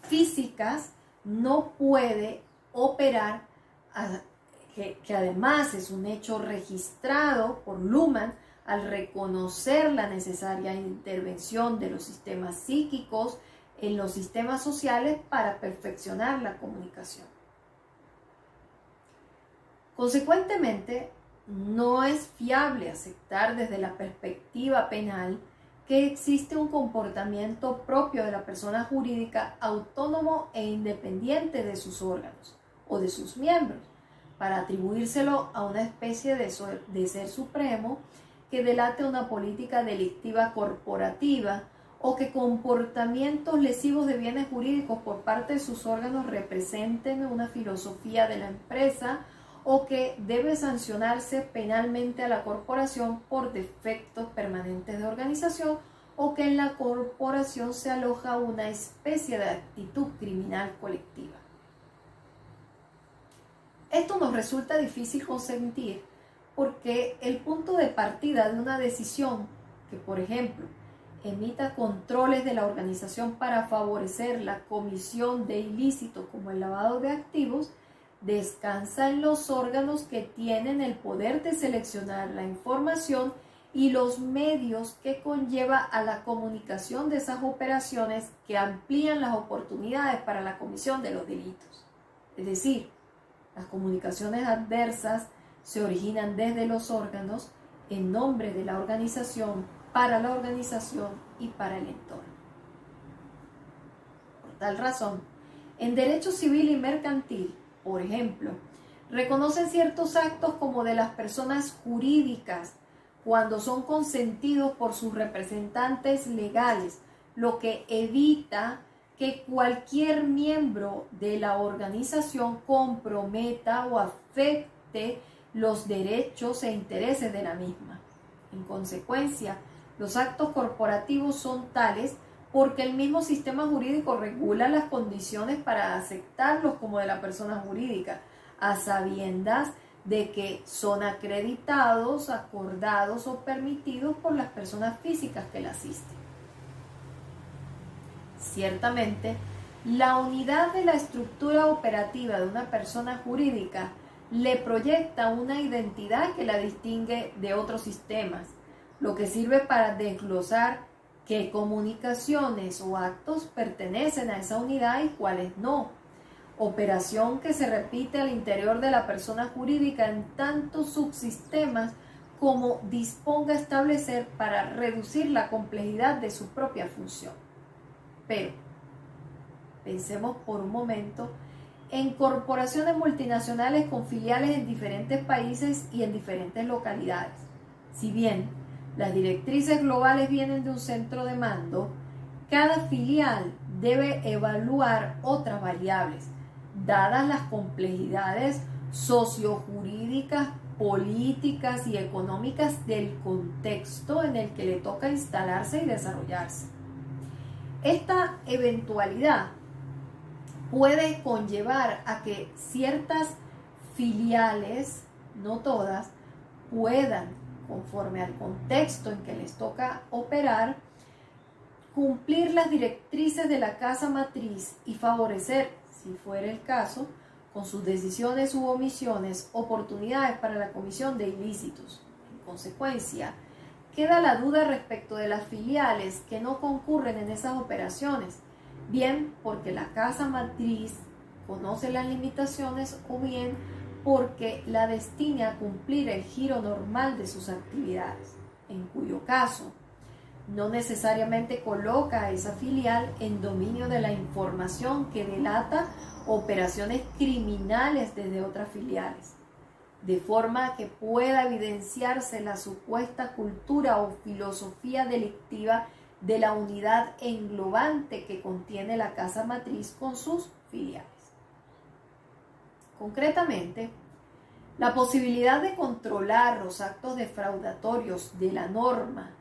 B: físicas no puede operar, que además es un hecho registrado por Luhmann al reconocer la necesaria intervención de los sistemas psíquicos en los sistemas sociales para perfeccionar la comunicación. Consecuentemente, no es fiable aceptar desde la perspectiva penal que existe un comportamiento propio de la persona jurídica autónomo e independiente de sus órganos o de sus miembros, para atribuírselo a una especie de ser supremo que delate una política delictiva corporativa o que comportamientos lesivos de bienes jurídicos por parte de sus órganos representen una filosofía de la empresa o que debe sancionarse penalmente a la corporación por defectos permanentes de organización o que en la corporación se aloja una especie de actitud criminal colectiva. Esto nos resulta difícil consentir porque el punto de partida de una decisión que, por ejemplo, emita controles de la organización para favorecer la comisión de ilícitos como el lavado de activos, descansa en los órganos que tienen el poder de seleccionar la información y los medios que conlleva a la comunicación de esas operaciones que amplían las oportunidades para la comisión de los delitos. Es decir, las comunicaciones adversas se originan desde los órganos en nombre de la organización, para la organización y para el entorno. Por tal razón, en derecho civil y mercantil, por ejemplo, reconocen ciertos actos como de las personas jurídicas cuando son consentidos por sus representantes legales, lo que evita que cualquier miembro de la organización comprometa o afecte los derechos e intereses de la misma. En consecuencia, los actos corporativos son tales porque el mismo sistema jurídico regula las condiciones para aceptarlos como de la persona jurídica, a sabiendas de que son acreditados, acordados o permitidos por las personas físicas que la asisten. Ciertamente, la unidad de la estructura operativa de una persona jurídica le proyecta una identidad que la distingue de otros sistemas, lo que sirve para desglosar qué comunicaciones o actos pertenecen a esa unidad y cuáles no. Operación que se repite al interior de la persona jurídica en tantos subsistemas como disponga establecer para reducir la complejidad de su propia función. Pero pensemos por un momento en corporaciones multinacionales con filiales en diferentes países y en diferentes localidades. Si bien las directrices globales vienen de un centro de mando, cada filial debe evaluar otras variables, dadas las complejidades sociojurídicas, políticas y económicas del contexto en el que le toca instalarse y desarrollarse. Esta eventualidad puede conllevar a que ciertas filiales, no todas, puedan, conforme al contexto en que les toca operar, cumplir las directrices de la casa matriz y favorecer, si fuera el caso, con sus decisiones u omisiones, oportunidades para la comisión de ilícitos. En consecuencia, queda la duda respecto de las filiales que no concurren en esas operaciones, bien porque la casa matriz conoce las limitaciones o bien porque la destine a cumplir el giro normal de sus actividades, en cuyo caso no necesariamente coloca a esa filial en dominio de la información que delata operaciones criminales desde otras filiales, de forma que pueda evidenciarse la supuesta cultura o filosofía delictiva de la unidad englobante que contiene la casa matriz con sus filiales. Concretamente, la posibilidad de controlar los actos defraudatorios de la norma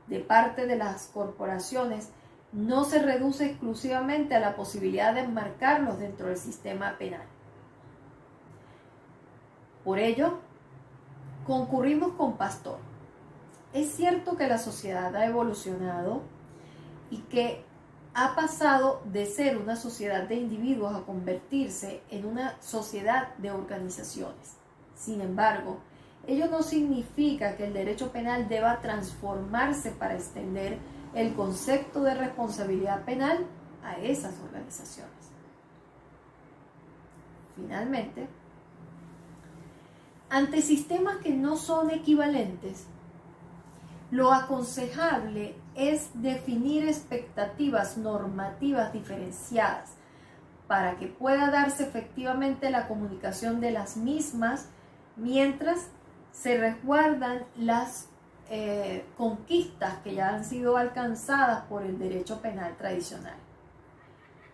B: de parte de las corporaciones no se reduce exclusivamente a la posibilidad de enmarcarlos dentro del sistema penal. Por ello, concurrimos con Pastor. Es cierto que la sociedad ha evolucionado y que ha pasado de ser una sociedad de individuos a convertirse en una sociedad de organizaciones. Sin embargo, ello no significa que el derecho penal deba transformarse para extender el concepto de responsabilidad penal a esas organizaciones. Finalmente, ante sistemas que no son equivalentes, lo aconsejable es definir expectativas normativas diferenciadas para que pueda darse efectivamente la comunicación de las mismas mientras se resguardan las conquistas que ya han sido alcanzadas por el derecho penal tradicional.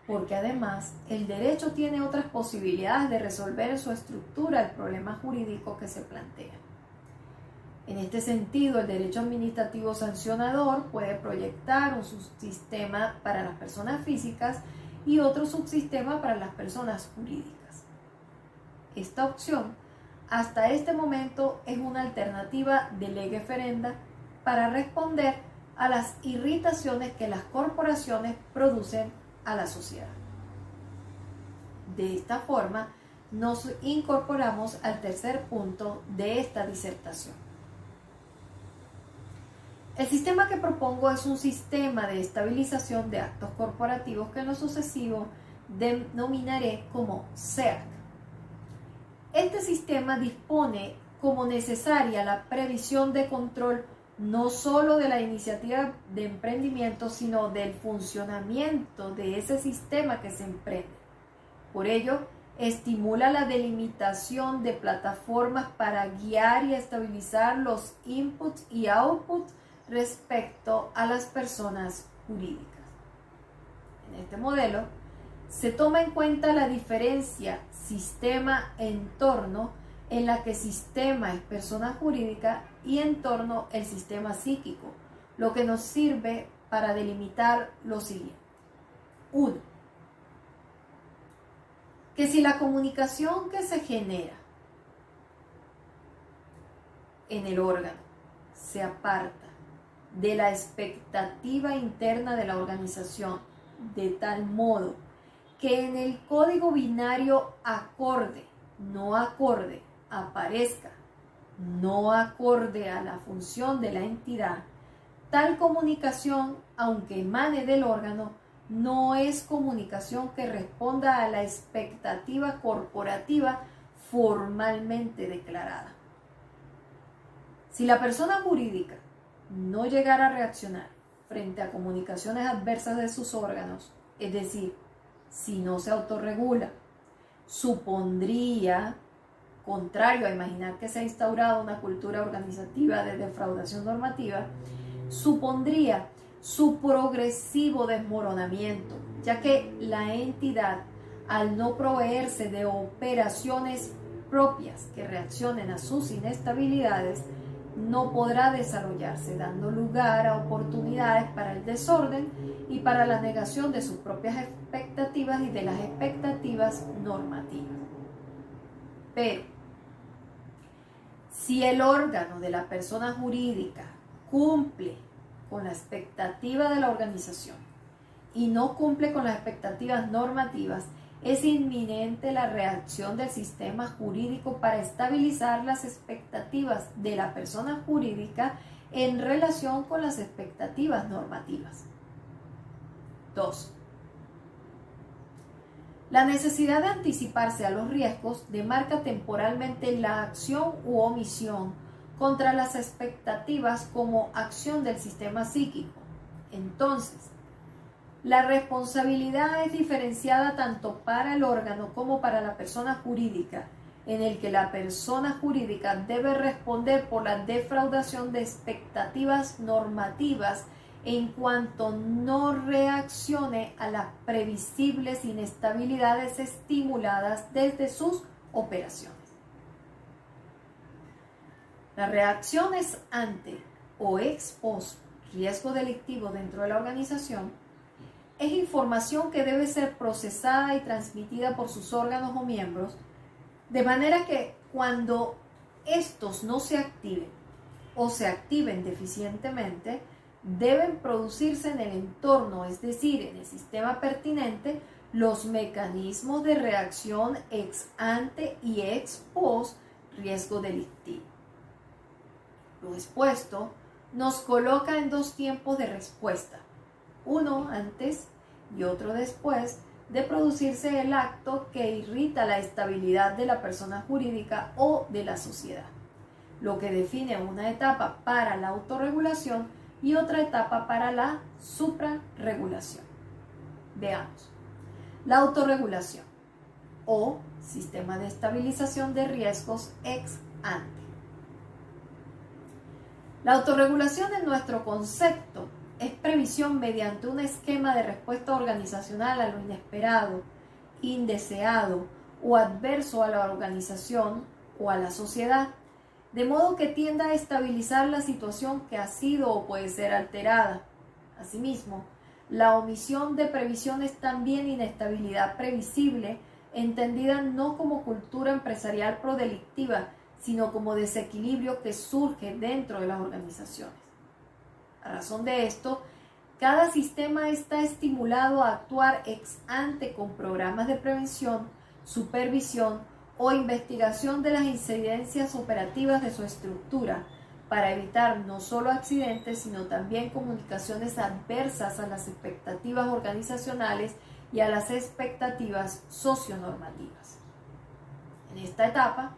B: Porque además el derecho tiene otras posibilidades de resolver en su estructura el problema jurídico que se plantea. En este sentido, el derecho administrativo sancionador puede proyectar un subsistema para las personas físicas y otro subsistema para las personas jurídicas. Esta opción, hasta este momento, es una alternativa de lege ferenda para responder a las irritaciones que las corporaciones producen a la sociedad. De esta forma, nos incorporamos al tercer punto de esta disertación. El sistema que propongo es un sistema de estabilización de actos corporativos que en lo sucesivo denominaré como SEAC. Este sistema dispone como necesaria la previsión de control no solo de la iniciativa de emprendimiento, sino del funcionamiento de ese sistema que se emprende. Por ello, estimula la delimitación de plataformas para guiar y estabilizar los inputs y outputs respecto a las personas jurídicas. En este modelo se toma en cuenta la diferencia sistema-entorno, en la que sistema es persona jurídica y entorno el sistema psíquico, lo que nos sirve para delimitar lo siguiente. 1. Que si la comunicación que se genera en el órgano se aparta de la expectativa interna de la organización, de tal modo que en el código binario acorde, no acorde, aparezca no acorde a la función de la entidad, tal comunicación, aunque emane del órgano, no es comunicación que responda a la expectativa corporativa formalmente declarada. Si la persona jurídica no llegara a reaccionar frente a comunicaciones adversas de sus órganos, es decir, si no se autorregula, supondría, contrario a imaginar que se ha instaurado una cultura organizativa de defraudación normativa, supondría su progresivo desmoronamiento, ya que la entidad, al no proveerse de operaciones propias que reaccionen a sus inestabilidades, no podrá desarrollarse, dando lugar a oportunidades para el desorden y para la negación de sus propias expectativas y de las expectativas normativas. Pero, si el órgano de la persona jurídica cumple con la expectativa de la organización y no cumple con las expectativas normativas, es inminente la reacción del sistema jurídico para estabilizar las expectativas de la persona jurídica en relación con las expectativas normativas. 2. La necesidad de anticiparse a los riesgos demarca temporalmente la acción u omisión contra las expectativas como acción del sistema psíquico. Entonces, la responsabilidad es diferenciada tanto para el órgano como para la persona jurídica, en el que la persona jurídica debe responder por la defraudación de expectativas normativas en cuanto no reaccione a las previsibles inestabilidades estimuladas desde sus operaciones. Las reacciones ante o ex post riesgo delictivo dentro de la organización es información que debe ser procesada y transmitida por sus órganos o miembros, de manera que cuando estos no se activen o se activen deficientemente, deben producirse en el entorno, es decir, en el sistema pertinente, los mecanismos de reacción ex ante y ex post riesgo delictivo. Lo expuesto nos coloca en dos tiempos de respuesta, uno antes y otro después de producirse el acto que irrita la estabilidad de la persona jurídica o de la sociedad, lo que define una etapa para la autorregulación y otra etapa para la suprarregulación. Veamos. La autorregulación o sistema de estabilización de riesgos ex ante. La autorregulación en nuestro concepto es previsión mediante un esquema de respuesta organizacional a lo inesperado, indeseado o adverso a la organización o a la sociedad, de modo que tienda a estabilizar la situación que ha sido o puede ser alterada. Asimismo, la omisión de previsión es también inestabilidad previsible, entendida no como cultura empresarial prodelictiva, sino como desequilibrio que surge dentro de las organizaciones. A razón de esto, cada sistema está estimulado a actuar ex ante con programas de prevención, supervisión o investigación de las incidencias operativas de su estructura, para evitar no solo accidentes, sino también comunicaciones adversas a las expectativas organizacionales y a las expectativas socionormativas. En esta etapa,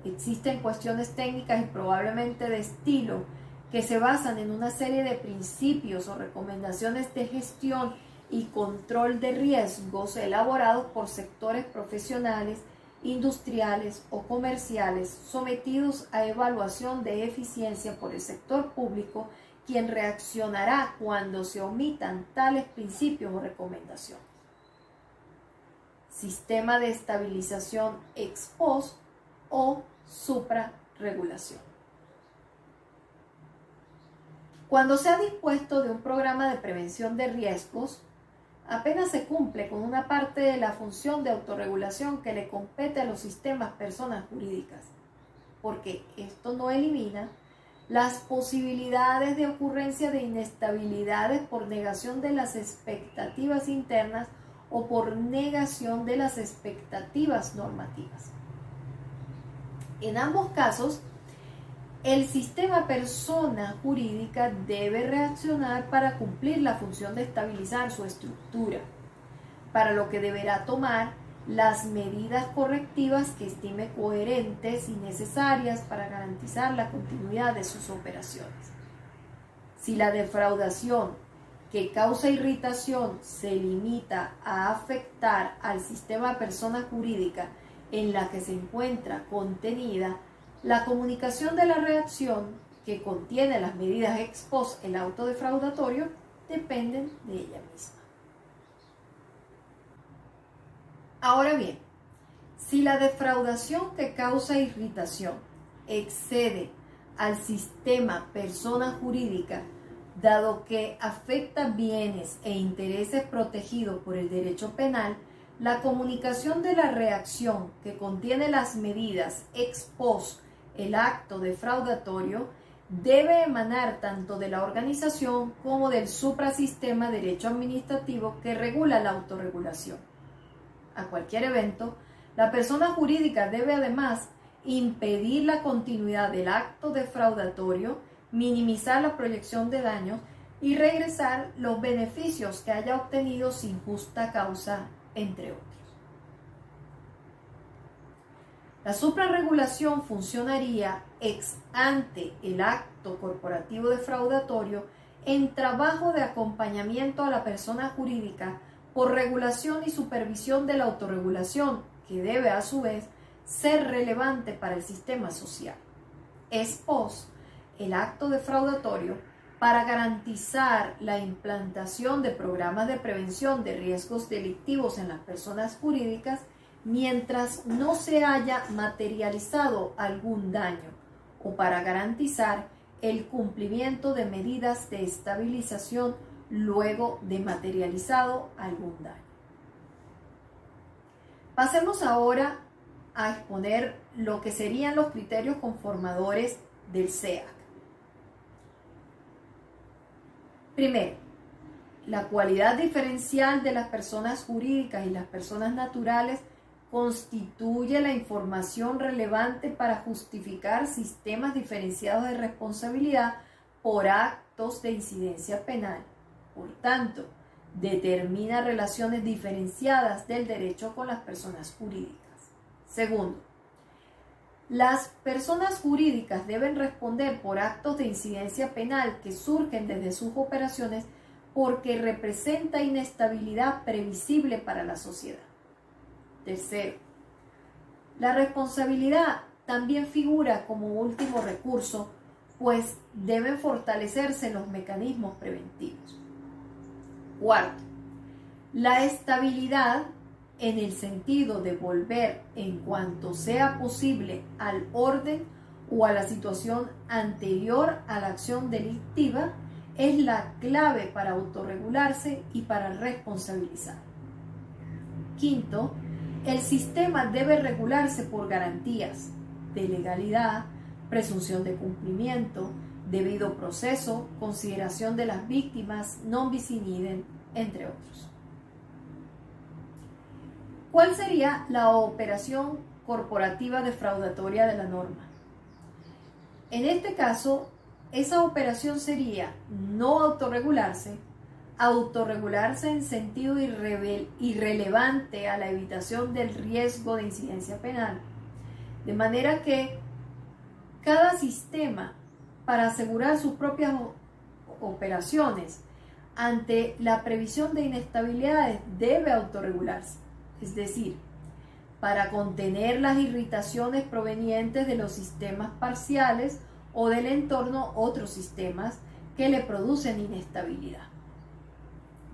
B: existen cuestiones técnicas y probablemente de estilo que se basan en una serie de principios o recomendaciones de gestión y control de riesgos elaborados por sectores profesionales, industriales o comerciales sometidos a evaluación de eficiencia por el sector público, quien reaccionará cuando se omitan tales principios o recomendaciones. Sistema de estabilización ex post o suprarregulación. Cuando se ha dispuesto de un programa de prevención de riesgos, apenas se cumple con una parte de la función de autorregulación que le compete a los sistemas personas jurídicas, porque esto no elimina las posibilidades de ocurrencia de inestabilidades por negación de las expectativas internas o por negación de las expectativas normativas. En ambos casos, el sistema persona jurídica debe reaccionar para cumplir la función de estabilizar su estructura, para lo que deberá tomar las medidas correctivas que estime coherentes y necesarias para garantizar la continuidad de sus operaciones. Si la defraudación que causa irritación se limita a afectar al sistema persona jurídica en la que se encuentra contenida, la comunicación de la reacción que contiene las medidas ex post el auto defraudatorio dependen de ella misma. Ahora bien, si la defraudación que causa irritación excede al sistema persona jurídica, dado que afecta bienes e intereses protegidos por el derecho penal, la comunicación de la reacción que contiene las medidas ex post el acto defraudatorio debe emanar tanto de la organización como del suprasistema derecho administrativo que regula la autorregulación. A cualquier evento, la persona jurídica debe además impedir la continuidad del acto defraudatorio, minimizar la proyección de daños y regresar los beneficios que haya obtenido sin justa causa, entre otros. La suprarregulación funcionaría ex ante el acto corporativo defraudatorio en trabajo de acompañamiento a la persona jurídica por regulación y supervisión de la autorregulación, que debe a su vez ser relevante para el sistema social. Ex post el acto defraudatorio para garantizar la implantación de programas de prevención de riesgos delictivos en las personas jurídicas mientras no se haya materializado algún daño o para garantizar el cumplimiento de medidas de estabilización luego de materializado algún daño. Pasemos ahora a exponer lo que serían los criterios conformadores del SEAC. Primero, la cualidad diferencial de las personas jurídicas y las personas naturales constituye la información relevante para justificar sistemas diferenciados de responsabilidad por actos de incidencia penal. Por tanto, determina relaciones diferenciadas del derecho con las personas jurídicas. Segundo, las personas jurídicas deben responder por actos de incidencia penal que surgen desde sus operaciones porque representa inestabilidad previsible para la sociedad. Tercero, la responsabilidad también figura como último recurso pues deben fortalecerse los mecanismos preventivos. Cuarto, la estabilidad en el sentido de volver en cuanto sea posible al orden o a la situación anterior a la acción delictiva es la clave para autorregularse y para responsabilizar. Quinto, el sistema debe regularse por garantías de legalidad, presunción de cumplimiento, debido proceso, consideración de las víctimas, non bis in idem, entre otros. ¿Cuál sería la operación corporativa defraudatoria de la norma? En este caso, esa operación sería no autorregularse en sentido irrelevante a la evitación del riesgo de incidencia penal, de manera que cada sistema, para asegurar sus propias operaciones ante la previsión de inestabilidades, debe autorregularse, es decir, para contener las irritaciones provenientes de los sistemas parciales o del entorno otros sistemas que le producen inestabilidad.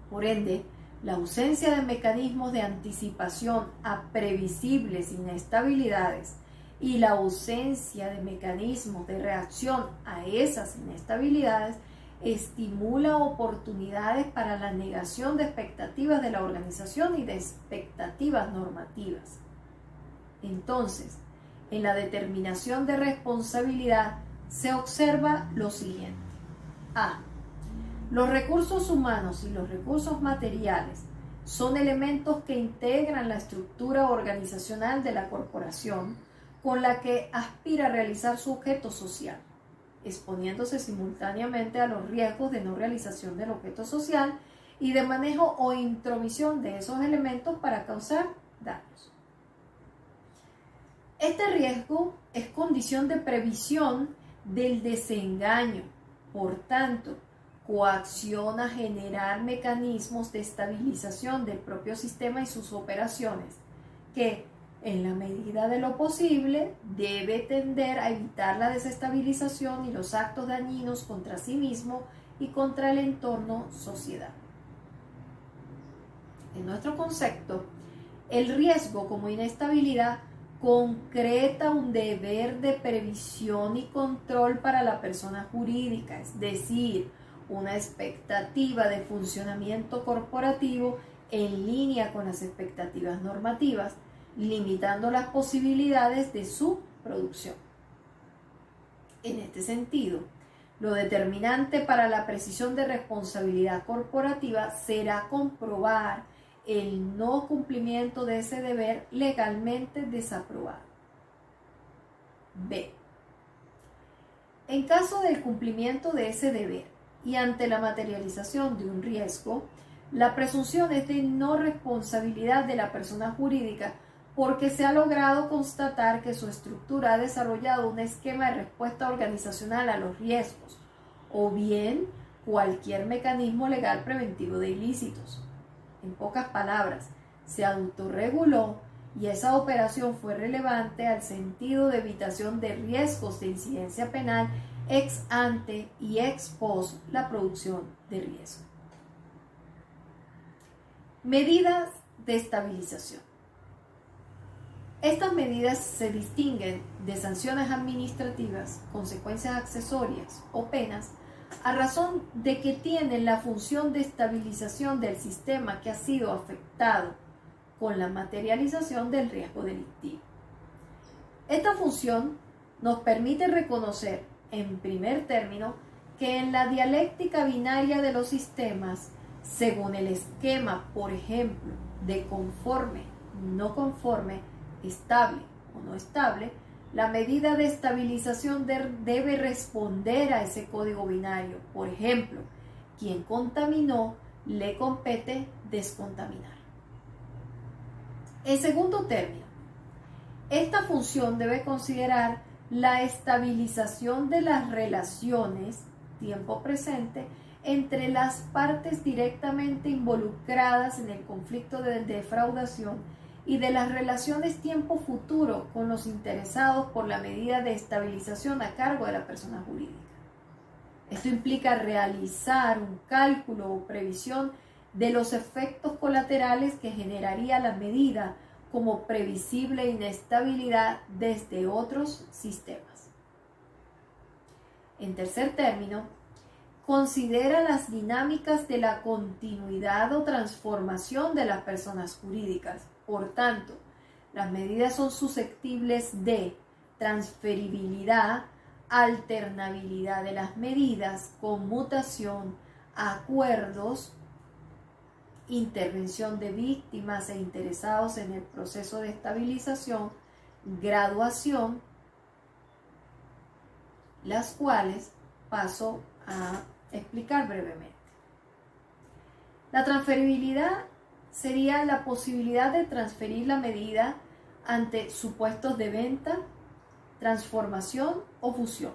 B: Por ende, la ausencia de mecanismos de anticipación a previsibles inestabilidades y la ausencia de mecanismos de reacción a esas inestabilidades estimula oportunidades para la negación de expectativas de la organización y de expectativas normativas. Entonces, en la determinación de responsabilidad se observa lo siguiente. A. Los recursos humanos y los recursos materiales son elementos que integran la estructura organizacional de la corporación con la que aspira a realizar su objeto social, exponiéndose simultáneamente a los riesgos de no realización del objeto social y de manejo o intromisión de esos elementos para causar daños. Este riesgo es condición de previsión del desengaño, por tanto, coacciona a generar mecanismos de estabilización del propio sistema y sus operaciones, que, en la medida de lo posible, debe tender a evitar la desestabilización y los actos dañinos contra sí mismo y contra el entorno sociedad. En nuestro concepto, el riesgo como inestabilidad concreta un deber de previsión y control para la persona jurídica, es decir, una expectativa de funcionamiento corporativo en línea con las expectativas normativas, limitando las posibilidades de su producción. En este sentido, lo determinante para la precisión de responsabilidad corporativa será comprobar el no cumplimiento de ese deber legalmente desaprobado. B. En caso del cumplimiento de ese deber y ante la materialización de un riesgo, la presunción es de no responsabilidad de la persona jurídica porque se ha logrado constatar que su estructura ha desarrollado un esquema de respuesta organizacional a los riesgos, o bien cualquier mecanismo legal preventivo de ilícitos. En pocas palabras, se autorreguló y esa operación fue relevante al sentido de evitación de riesgos de incidencia penal ex ante y ex post la producción de riesgo. Medidas de estabilización. Estas medidas se distinguen de sanciones administrativas, consecuencias accesorias o penas, a razón de que tienen la función de estabilización del sistema que ha sido afectado con la materialización del riesgo delictivo. Esta función nos permite reconocer, en primer término, que en la dialéctica binaria de los sistemas, según el esquema, por ejemplo, de conforme, no conforme, estable o no estable, la medida de estabilización debe responder a ese código binario. Por ejemplo, quien contaminó le compete descontaminar. En segundo término, esta función debe considerar la estabilización de las relaciones, tiempo presente, entre las partes directamente involucradas en el conflicto de defraudación y de las relaciones tiempo futuro con los interesados por la medida de estabilización a cargo de la persona jurídica. Esto implica realizar un cálculo o previsión de los efectos colaterales que generaría la medida como previsible inestabilidad desde otros sistemas. En tercer término, considera las dinámicas de la continuidad o transformación de las personas jurídicas. Por tanto, las medidas son susceptibles de transferibilidad, alternabilidad de las medidas, conmutación, acuerdos, intervención de víctimas e interesados en el proceso de estabilización, graduación, las cuales paso a explicar brevemente. La transferibilidad sería la posibilidad de transferir la medida ante supuestos de venta, transformación o fusión.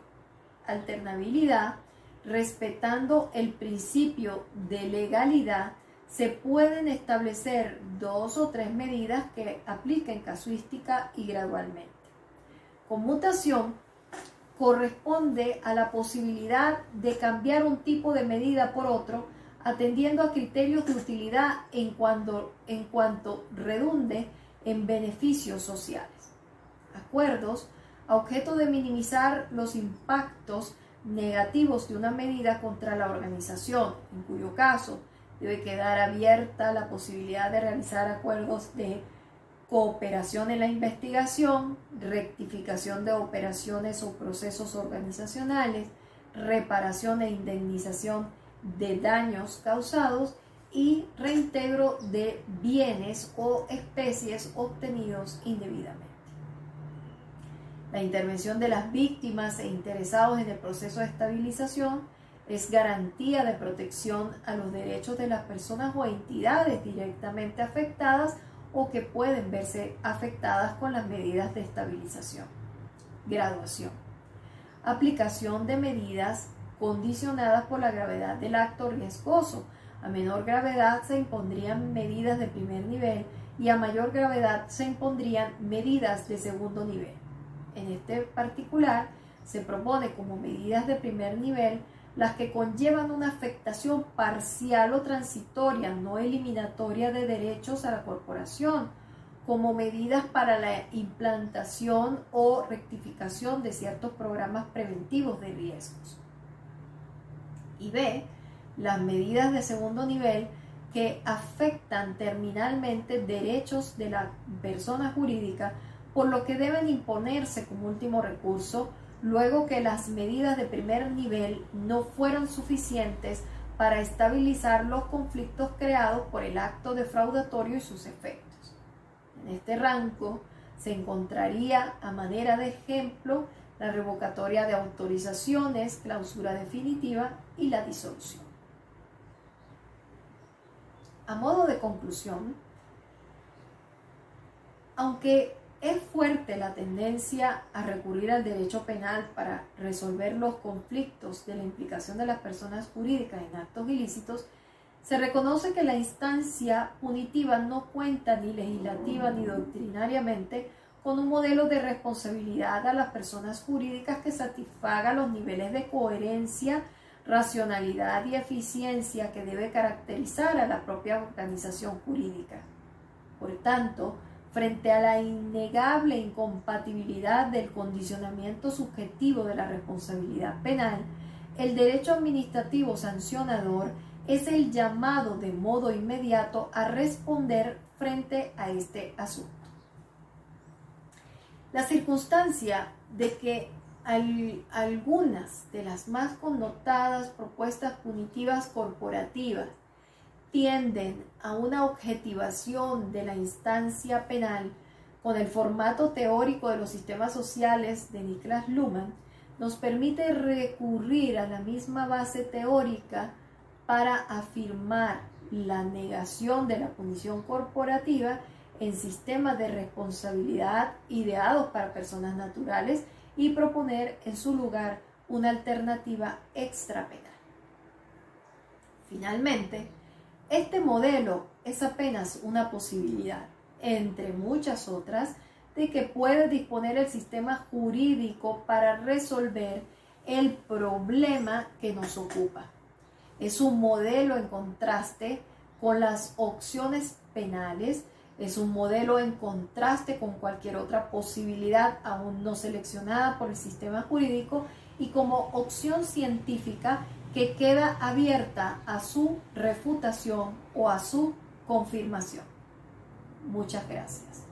B: Alternabilidad, respetando el principio de legalidad, se pueden establecer 2 o 3 medidas que apliquen casuística y gradualmente. Conmutación corresponde a la posibilidad de cambiar un tipo de medida por otro, atendiendo a criterios de utilidad en cuanto redunde en beneficios sociales. Acuerdos a objeto de minimizar los impactos negativos de una medida contra la organización, en cuyo caso debe quedar abierta la posibilidad de realizar acuerdos de cooperación en la investigación, rectificación de operaciones o procesos organizacionales, reparación e indemnización de daños causados y reintegro de bienes o especies obtenidos indebidamente. La intervención de las víctimas e interesados en el proceso de estabilización es garantía de protección a los derechos de las personas o entidades directamente afectadas o que pueden verse afectadas con las medidas de estabilización. Graduación. Aplicación de medidas condicionadas por la gravedad del acto riesgoso. A menor gravedad se impondrían medidas de primer nivel y a mayor gravedad se impondrían medidas de segundo nivel. En este particular, se propone como medidas de primer nivel las que conllevan una afectación parcial o transitoria, no eliminatoria de derechos a la corporación, como medidas para la implantación o rectificación de ciertos programas preventivos de riesgos. Y B, las medidas de segundo nivel que afectan terminalmente derechos de la persona jurídica, por lo que deben imponerse como último recurso, luego que las medidas de primer nivel no fueron suficientes para estabilizar los conflictos creados por el acto defraudatorio y sus efectos. En este rango se encontraría, a manera de ejemplo, la revocatoria de autorizaciones, clausura definitiva y la disolución. A modo de conclusión, aunque es fuerte la tendencia a recurrir al derecho penal para resolver los conflictos de la implicación de las personas jurídicas en actos ilícitos, se reconoce que la instancia punitiva no cuenta ni legislativa ni doctrinariamente con un modelo de responsabilidad a las personas jurídicas que satisfaga los niveles de coherencia, racionalidad y eficiencia que debe caracterizar a la propia organización jurídica. Por tanto, frente a la innegable incompatibilidad del condicionamiento subjetivo de la responsabilidad penal, el derecho administrativo sancionador es el llamado de modo inmediato a responder frente a este asunto. La circunstancia de que algunas de las más connotadas propuestas punitivas corporativas tienden a una objetivación de la instancia penal con el formato teórico de los sistemas sociales de Niklas Luhmann, nos permite recurrir a la misma base teórica para afirmar la negación de la punición corporativa en sistemas de responsabilidad ideados para personas naturales y proponer en su lugar una alternativa extrapenal. Finalmente, este modelo es apenas una posibilidad, entre muchas otras, de que puede disponer el sistema jurídico para resolver el problema que nos ocupa. Es un modelo en contraste con las opciones penales, es un modelo en contraste con cualquier otra posibilidad aún no seleccionada por el sistema jurídico y como opción científica que queda abierta a su refutación o a su confirmación. Muchas gracias.